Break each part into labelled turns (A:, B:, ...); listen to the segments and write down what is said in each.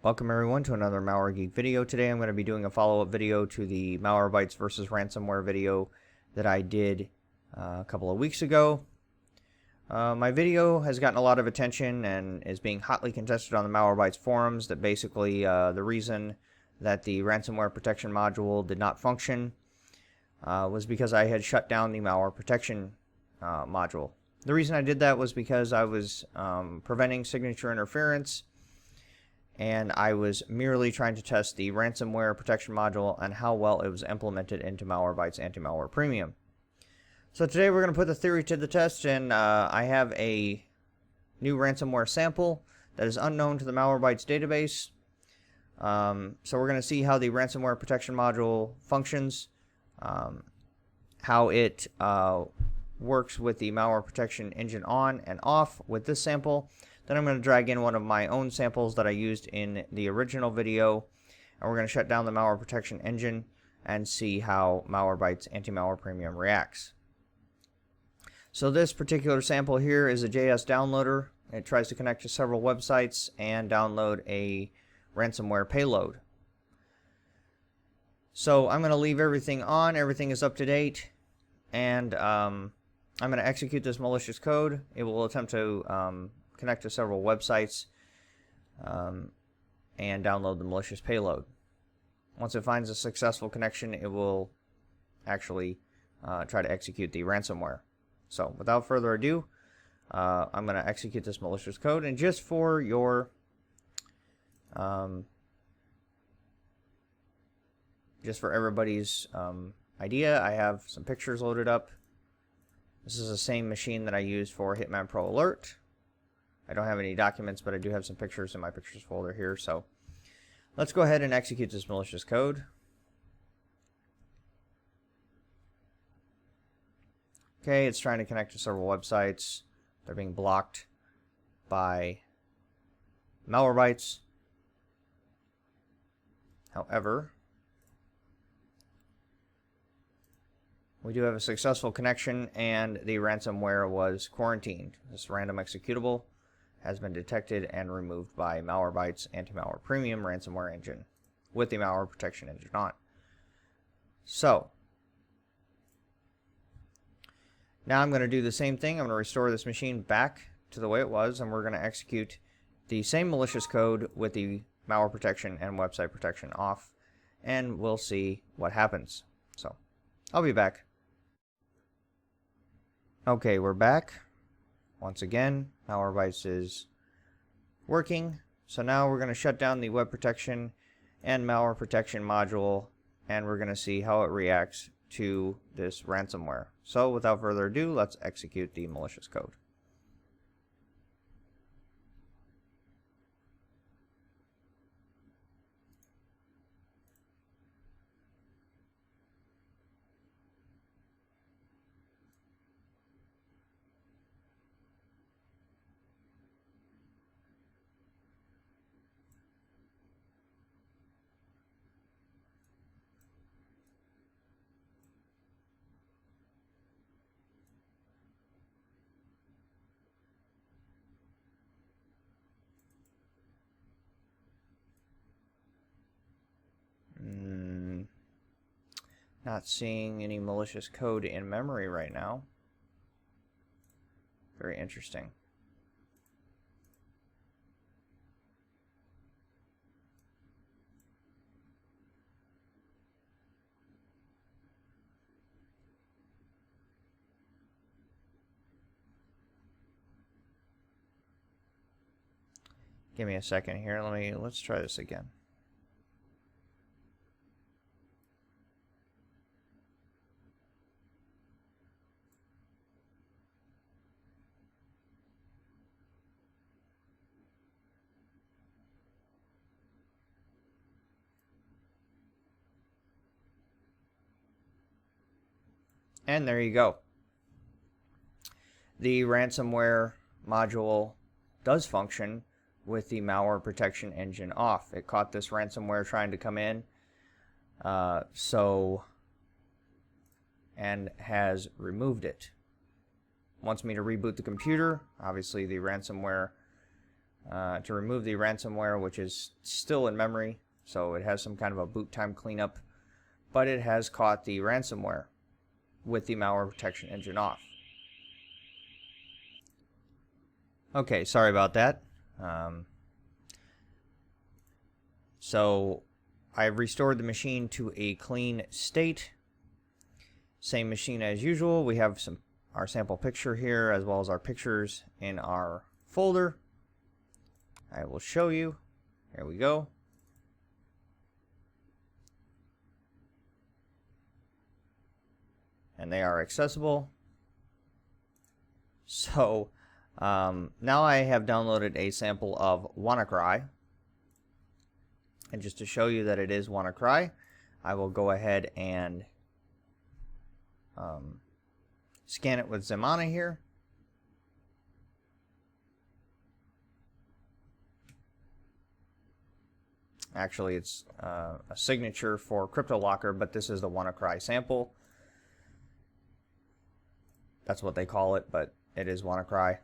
A: Welcome everyone to another Malware Geek video. Today I'm going to be doing a follow-up video to the Malwarebytes versus ransomware video that I did a couple of weeks ago. My video has gotten a lot of attention and is being hotly contested on the Malwarebytes forums. That basically the reason that the ransomware protection module did not function was because I had shut down the malware protection module. The reason I did that was because I was preventing signature interference, and I was merely trying to test the ransomware protection module and how well it was implemented into Malwarebytes anti-malware premium. So today we're going to put the theory to the test, and I have a new ransomware sample that is unknown to the Malwarebytes database. So we're going to see how the ransomware protection module functions, how it works with the malware protection engine on and off with this sample. Then I'm going to drag in one of my own samples that I used in the original video, and we're going to shut down the malware protection engine and see how Malwarebytes anti-malware premium reacts. So this particular sample here is a JS downloader. It tries to connect to several websites and download a ransomware payload. So I'm going to leave everything on. Everything is up to date, and I'm going to execute this malicious code. It will attempt to connect to several websites and download the malicious payload. Once it finds a successful connection, it will actually try to execute the ransomware. So without further ado, I'm going to execute this malicious code. And just for your just for everybody's idea, I have some pictures loaded up. This is the same machine that I used for Hitman Pro Alert. I don't have any documents, but I do have some pictures in my pictures folder here. So let's go ahead and execute this malicious code. Okay, it's trying to connect to several websites. They're being blocked by Malwarebytes. However, we do have a successful connection, and the ransomware was quarantined. This random executable has been detected and removed by Malwarebytes anti-malware premium ransomware engine with the malware protection engine on. So now I'm going to do the same thing. I'm going to restore this machine back to the way it was, and we're going to execute the same malicious code with the malware protection and website protection off, and we'll see what happens. So I'll be back. Okay, we're back. Once again, Malwarebytes is working. So now we're going to shut down the web protection and malware protection module, and we're going to see how it reacts to this ransomware. So without further ado, let's execute the malicious code. Not seeing any malicious code in memory right now. Very interesting. Give me a second here. Let's try this again. And there you go. The ransomware module does function with the malware protection engine off. It caught this ransomware trying to come in, and has removed it. Wants me to reboot the computer. Obviously the ransomware to remove the ransomware, which is still in memory, so it has some kind of a boot time cleanup, but it has caught the ransomware with the malware protection engine off. Okay, sorry about that. So I've restored the machine to a clean state. Same machine as usual. We have our sample picture here, as well as our pictures in our folder. I will show you. Here we go. And they are accessible. So now I have downloaded a sample of WannaCry. And just to show you that it is WannaCry, I will go ahead and scan it with Zemana here. Actually, it's a signature for CryptoLocker, but this is the WannaCry sample. That's what they call it, but it is WannaCry.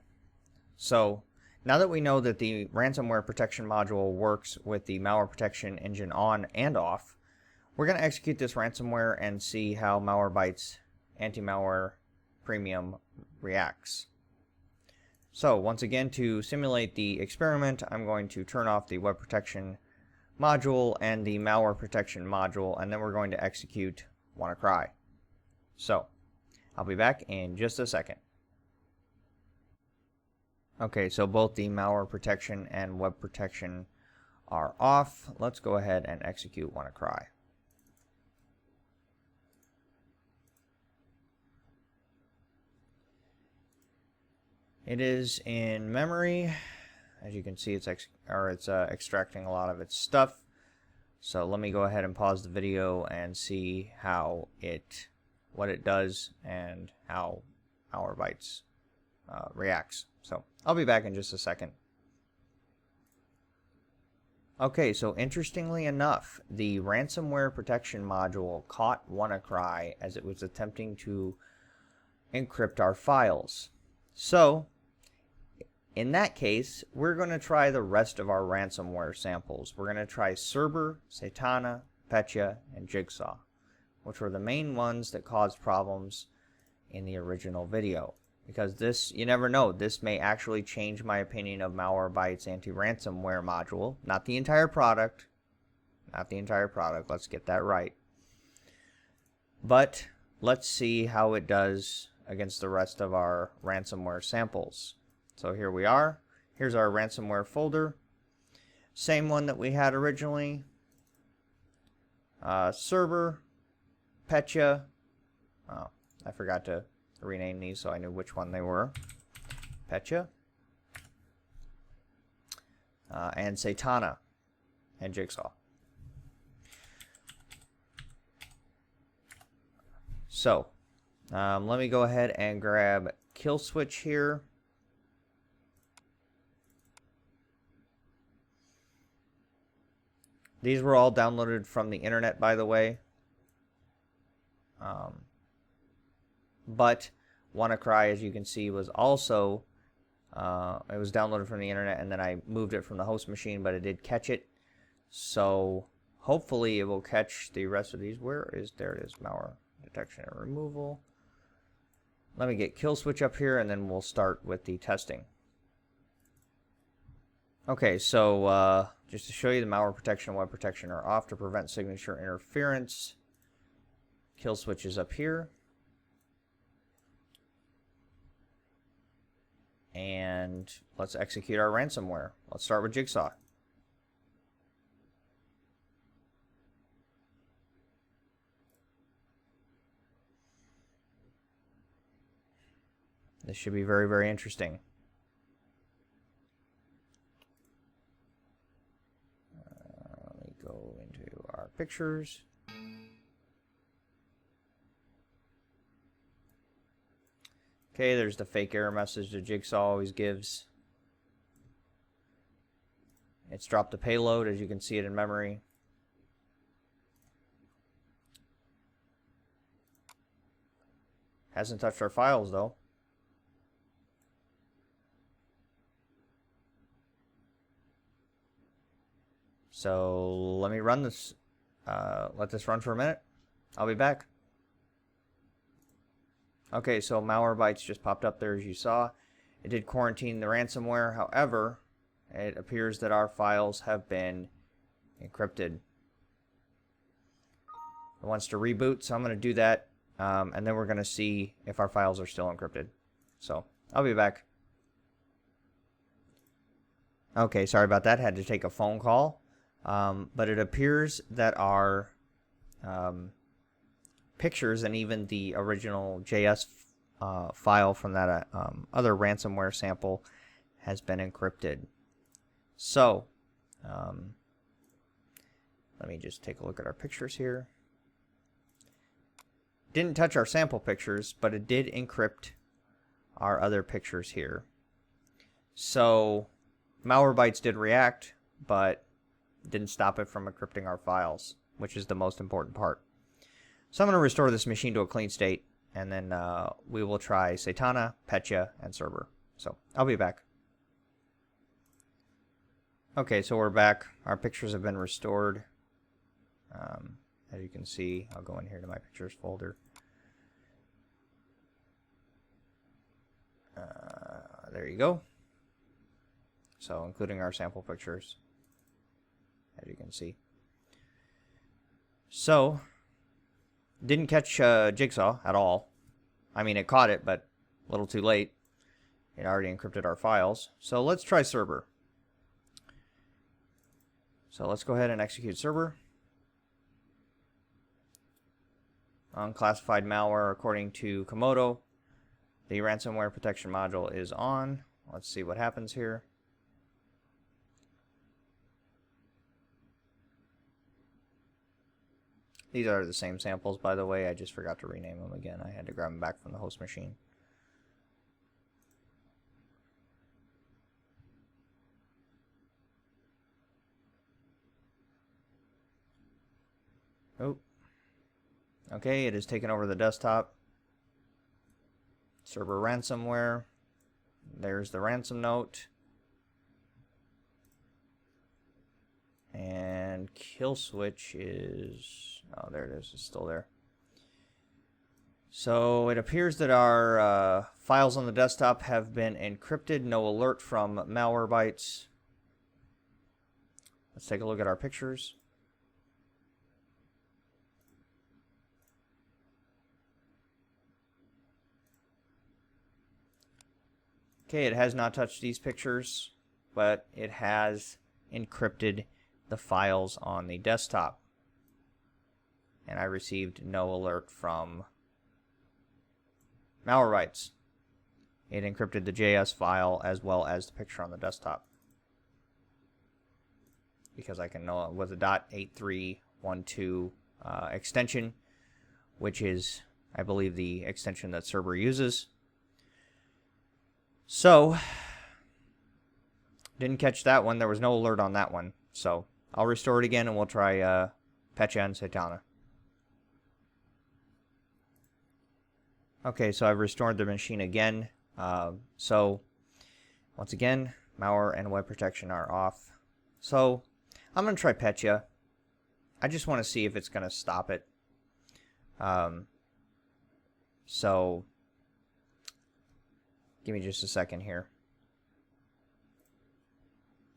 A: So now that we know that the ransomware protection module works with the malware protection engine on and off, we're going to execute this ransomware and see how Malwarebytes anti-malware premium reacts. So once again, to simulate the experiment, I'm going to turn off the web protection module and the malware protection module, and then we're going to execute WannaCry. So I'll be back in just a second. Okay, so both the malware protection and web protection are off. Let's go ahead and execute WannaCry. It is in memory. As you can see, it's extracting a lot of its stuff. So let me go ahead and pause the video and see what it does and how Malwarebytes reacts. So I'll be back in just a second. Okay, so interestingly enough, the ransomware protection module caught WannaCry as it was attempting to encrypt our files. So in that case, we're going to try the rest of our ransomware samples. We're going to try Cerber, Satana, Petya, and Jigsaw, which were the main ones that caused problems in the original video. Because this, you never know, this may actually change my opinion of Malwarebytes anti-ransomware module. Not the entire product. Not the entire product, let's get that right. But let's see how it does against the rest of our ransomware samples. So here we are. Here's our ransomware folder. Same one that we had originally. Cerber, Petya. Oh, I forgot to rename these so I knew which one they were. Petya. And Satana. And Jigsaw. So, let me go ahead and grab Kill Switch here. These were all downloaded from the internet, by the way. But WannaCry, as you can see, was also, it was downloaded from the internet, and then I moved it from the host machine, but it did catch it. So hopefully it will catch the rest of these. There it is, malware detection and removal. Let me get Kill Switch up here, and then we'll start with the testing. Okay, so just to show you, the malware protection and web protection are off to prevent signature interference. Kill Switch is up here. And let's execute our ransomware. Let's start with Jigsaw. This should be very, very interesting. Let me go into our pictures. Okay, there's the fake error message that Jigsaw always gives. It's dropped the payload, as you can see it in memory. Hasn't touched our files, though. So let me run this. Let this run for a minute. I'll be back. Okay, so Malwarebytes just popped up there as you saw. It did quarantine the ransomware. However, it appears that our files have been encrypted. It wants to reboot, so I'm going to do that. And then we're going to see if our files are still encrypted. So I'll be back. Okay, sorry about that. Had to take a phone call. But it appears that our pictures and even the original JS file from that other ransomware sample has been encrypted. So let me just take a look at our pictures here. Didn't touch our sample pictures, but it did encrypt our other pictures here. So Malwarebytes did react, but didn't stop it from encrypting our files, which is the most important part. So I'm going to restore this machine to a clean state, and then we will try Satana, Petya, and Cerber. So I'll be back. Okay, so we're back. Our pictures have been restored. As you can see, I'll go in here to my pictures folder. There you go. So including our sample pictures, as you can see. So didn't catch Jigsaw at all. I mean, it caught it, but a little too late. It already encrypted our files. So let's try Cerber. So let's go ahead and execute Cerber. Unclassified malware, according to Komodo. The ransomware protection module is on. Let's see what happens here. These are the same samples, by the way. I just forgot to rename them again. I had to grab them back from the host machine. Oh. Okay, it has taken over the desktop. Cerber ransomware. There's the ransom note. And kill switch is... oh, there it is. It's still there. So it appears that our files on the desktop have been encrypted. No alert from Malwarebytes. Let's take a look at our pictures. Okay, it has not touched these pictures, but it has encrypted the files on the desktop. And I received no alert from Malwarebytes. It encrypted the JS file as well as the picture on the desktop. Because I can know it with a .8312 extension, which is, I believe, the extension that Cerber uses. So, didn't catch that one. There was no alert on that one. So, I'll restore it again and we'll try Petya and Satana. Okay, so I've restored the machine again. So, once again, malware and web protection are off. So, I'm going to try Petya. I just want to see if it's going to stop it. So, give me just a second here.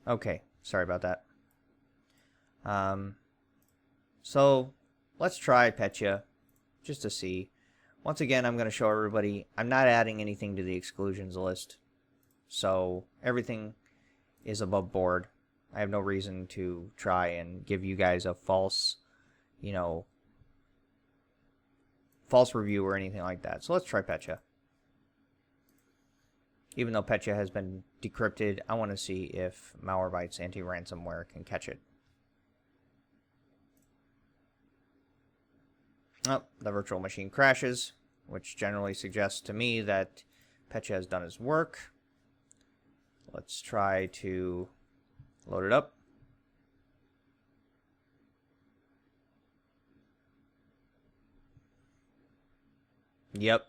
A: Okay, sorry about that. So, let's try Petya, just to see. Once again, I'm going to show everybody, I'm not adding anything to the exclusions list. So, everything is above board. I have no reason to try and give you guys a false, false review or anything like that. So, let's try Petya. Even though Petya has been decrypted, I want to see if Malwarebytes anti-ransomware can catch it. Oh, the virtual machine crashes, which generally suggests to me that Petya has done his work. Let's try to load it up. Yep,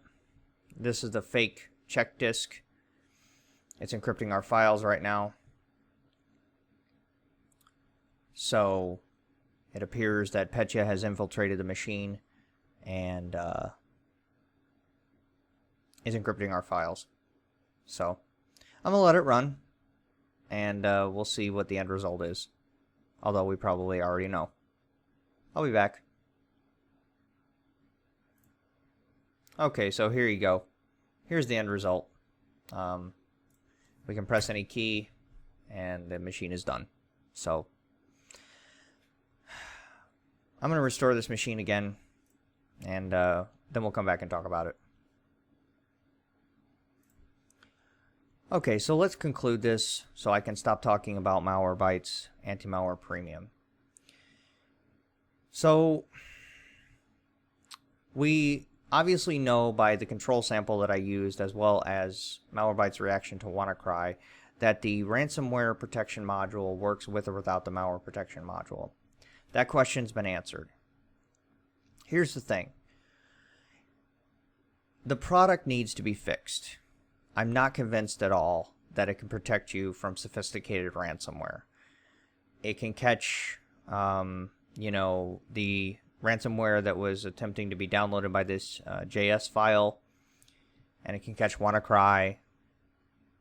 A: this is the fake check disk. It's encrypting our files right now. So it appears that Petya has infiltrated the machine and is encrypting our files. So I'm going to let it run, and we'll see what the end result is. Although we probably already know. I'll be back. Okay, so here you go. Here's the end result. We can press any key, and the machine is done. So I'm going to restore this machine again, and then we'll come back and talk about it. Okay, so let's conclude this so I can stop talking about Malwarebytes Anti-Malware Premium. So we obviously know by the control sample that I used, as well as Malwarebytes' reaction to WannaCry, that the ransomware protection module works with or without the malware protection module. That question's been answered. Here's the thing. The product needs to be fixed. I'm not convinced at all that it can protect you from sophisticated ransomware. It can catch, you know, the ransomware that was attempting to be downloaded by this JS file, and it can catch WannaCry,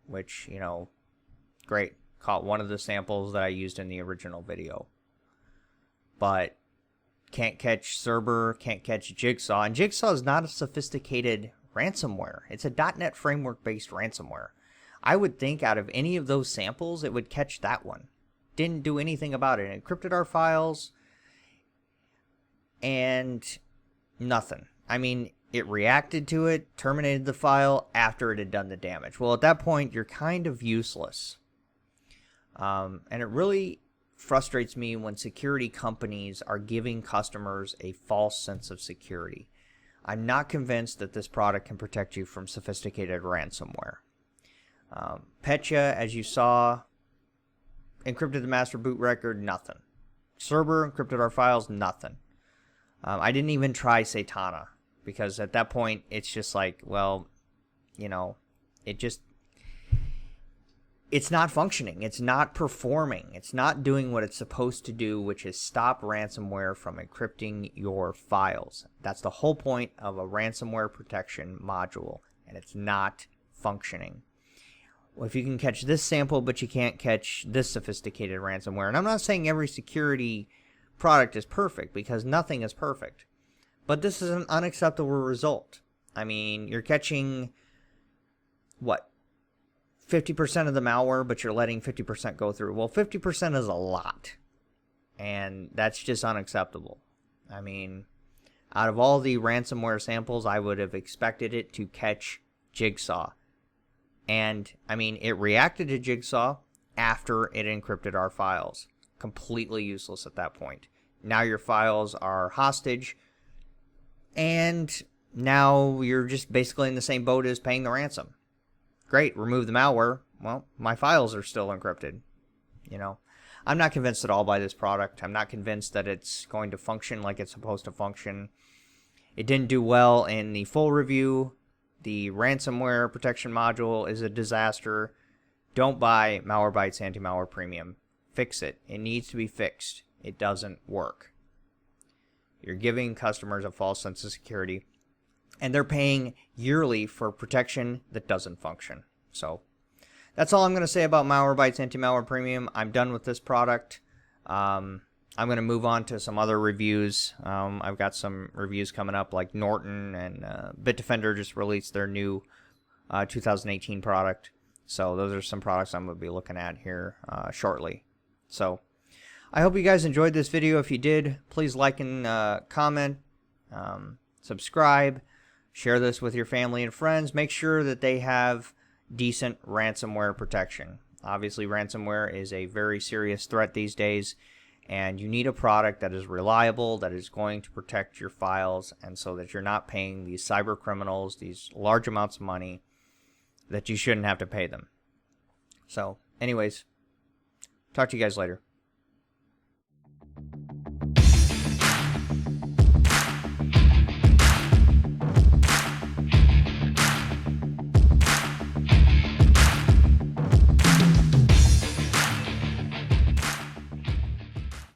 A: which, you know, great, caught one of the samples that I used in the original video. But can't catch Cerber, can't catch Jigsaw, and Jigsaw is not a sophisticated ransomware. It's a .NET framework based ransomware. I would think out of any of those samples, it would catch that one. Didn't do anything about it. It encrypted our files, and nothing. I mean, it reacted to it, terminated the file after it had done the damage. Well, at that point, you're kind of useless. And it really frustrates me when security companies are giving customers a false sense of security. I'm not convinced that this product can protect you from sophisticated ransomware. Petya, as you saw, encrypted the master boot record, nothing. Cerber encrypted our files, nothing. I didn't even try Satana, because at that point, it's just like, well, you know, it's not functioning. It's not performing. It's not doing what it's supposed to do, which is stop ransomware from encrypting your files. That's the whole point of a ransomware protection module, and it's not functioning. Well, if you can catch this sample, but you can't catch this sophisticated ransomware, and I'm not saying every security product is perfect, because nothing is perfect, but this is an unacceptable result. I mean, you're catching, what, 50% of the malware, but you're letting 50% go through. Well, 50% is a lot, and that's just unacceptable. I mean, out of all the ransomware samples, I would have expected it to catch Jigsaw. And, I mean, it reacted to Jigsaw after it encrypted our files. Completely useless at that point. Now your files are hostage, and now you're just basically in the same boat as paying the ransom. Great, remove the malware. Well, my files are still encrypted. You know, I'm not convinced at all by this product. I'm not convinced that it's going to function like it's supposed to function. It didn't do well in the full review. The ransomware protection module is a disaster. Don't buy Malwarebytes Anti-Malware Premium. Fix it. It needs to be fixed. It doesn't work. You're giving customers a false sense of security, and they're paying yearly for protection that doesn't function. So that's all I'm going to say about Malwarebytes Anti-Malware Premium. I'm done with this product. I'm going to move on to some other reviews. I've got some reviews coming up, like Norton and Bitdefender just released their new 2018 product. So those are some products I'm going to be looking at here shortly. So I hope you guys enjoyed this video. If you did, please like and comment, subscribe. Share this with your family and friends. Make sure that they have decent ransomware protection. Obviously, ransomware is a very serious threat these days, and you need a product that is reliable, that is going to protect your files, and so that you're not paying these cyber criminals these large amounts of money that you shouldn't have to pay them. So, anyways, talk to you guys later.